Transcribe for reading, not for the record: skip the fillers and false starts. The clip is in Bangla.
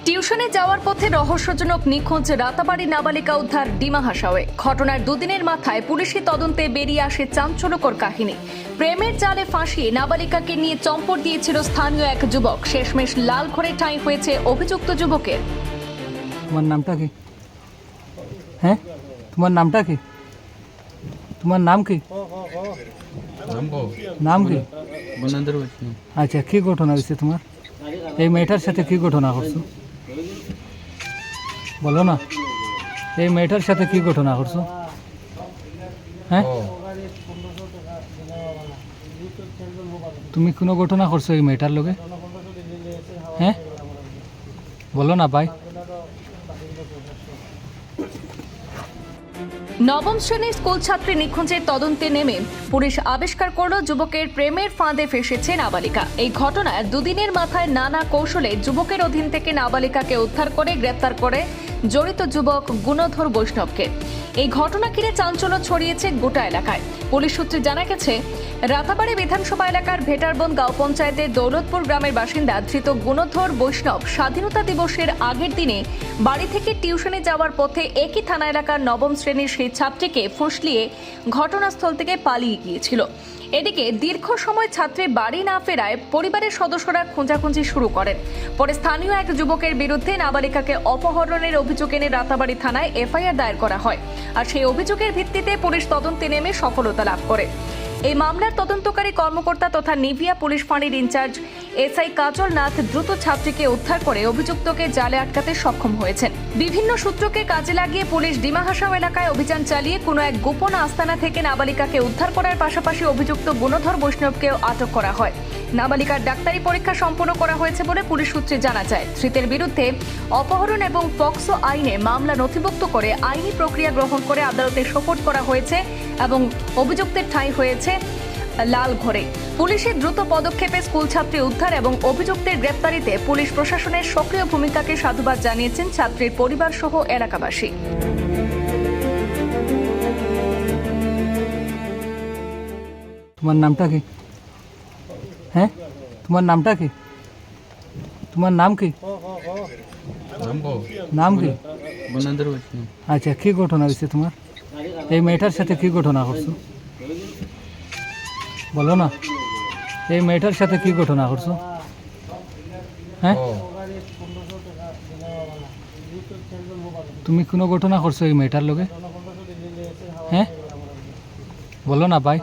টিউশনে যাওয়ার পথে রহস্যজনক নিখোঁজ রাতাবাড়ি নাবালিকা উদ্ধার ডিমা হাসাওয়ে। ঘটনার দুদিনের মাথায় পুলিশি তদন্তে বেরিয়ে আসে চাঞ্চল্যকর কাহিনী। প্রেমের জালে ফাঁসিয়ে নাবালিকাকে নিয়ে চম্পট দিয়েছিল স্থানীয় এক যুবক। শেষমেশ লাল ঘরে ঠাঁই হয়েছে অভিযুক্ত যুবকের। তোমার নামটা কি? হ্যাঁ, তোমার নামটা কি? তোমার নাম কি? নাম কি? আচ্ছা, কি ঘটনা হয়েছে তোমার? এই মেয়েটার সাথে কি ঘটনা করছো বলো না। এই মেয়েটার সাথে কি ঘটনা করছো? হ্যাঁ, তুমি কোনো ঘটনা করছো এই মেয়েটার লগে? হ্যাঁ, বলো না ভাই। নবম শ্রেণীর স্কুল ছাত্রী নিখোঁজের তদন্তে নেমে পুলিশ আবিষ্কার করল যুবকের প্রেমের ফাঁদে ফেসেছে নাবালিকা। এই ঘটনায় দুদিনের মাথায় নানা কৌশলে যুবকের অধীন থেকে নাবালিকাকে উদ্ধার করে গ্রেপ্তার করে জড়িত যুবক গুণধর বৈষ্ণবকে। এই ঘটনা ঘিরে চাঞ্চল্য ছড়িয়েছে গোটা এলাকায়। পুলিশ সূত্রে জানা গেছে, রাতাবাড়ি বিধানসভা এলাকার ভেটারবন গাঁও পঞ্চায়েতের দৌলতপুর গ্রামের বাসিন্দা ধৃত গুণধর বৈষ্ণব স্বাধীনতা দিবসের আগের দিনে বাড়ি থেকে টিউশনে যাওয়ার পথে একই থানা এলাকার নবম শ্রেণীর সেই ছাত্রীকে ফুঁসলিয়ে ঘটনাস্থল থেকে পালিয়ে গিয়েছিল। এদিকে দীর্ঘ সময় ছাত্রী বাড়ি না ফেরায় পরিবারের সদস্যরা খোঁজাখুঁজি শুরু করেন। পরে স্থানীয় এক যুবকের বিরুদ্ধে নাবালিকাকে অপহরণের অভিযোগ এনে রাতাবাড়ি থানায় এফআইআর দায়ের করা হয়। আর সেই অভিযোগের ভিত্তিতে পুলিশ তদন্তে নেমে সফলতা লাভ করে। এই মামলার তদন্তকারী কর্মকর্তা তথা নিভিয়া পুলিশ ফাঁড়ির ইনচার্জ এসআই কাজল নাথ দ্রুত ছাত্রীকে উদ্ধার করে অভিযুক্তকে জালে আটকাতে সক্ষম হয়েছেন। বিভিন্ন সূত্রকে কাজে লাগিয়ে পুলিশ ডিমা হাসাও এলাকায় অভিযান চালিয়ে কোনো এক গোপন আস্তানা থেকে নাবালিকাকে উদ্ধার করার পাশাপাশি অভিযুক্ত গুণধর বৈষ্ণবকেও আটক করা হয়। নাবালিকার ডাক্তারি পরীক্ষা সম্পন্ন করা হয়েছে বলে পুলিশ সূত্রে জানা যায়। ধৃতের বিরুদ্ধে অপহরণ এবং পক্সো আইনে মামলা নথিভুক্ত করে আইনি প্রক্রিয়া গ্রহণ করে আদালতে সোপর্দ করা হয়েছে এবং অভিযুক্তের ঠাঁই হয়েছে লাল ঘরে। পুলিশের দ্রুত পদক্ষেপে স্কুল ছাত্রী উদ্ধার এবং অভিযুক্তের গ্রেপ্তারিতে পুলিশ প্রশাসনের সক্রিয় ভূমিকাকে সাধুবাদ জানিয়েছেন ছাত্রীর পরিবার সহ এলাকাবাসী। তোমার নামটা কি? হ্যাঁ, তোমার নামটা কি? তোমার নাম কি? নাম কি? আচ্ছা, কি ঘটনা হয়েছে তোমার? এই মেয়েটার সাথে কি ঘটনা করছো বলো না। এই মেয়েটার সাথে কি ঘটনা করছো? হ্যাঁ, তুমি কোনো ঘটনা করছো এই মেয়েটার লগে? হ্যাঁ, বলো না ভাই।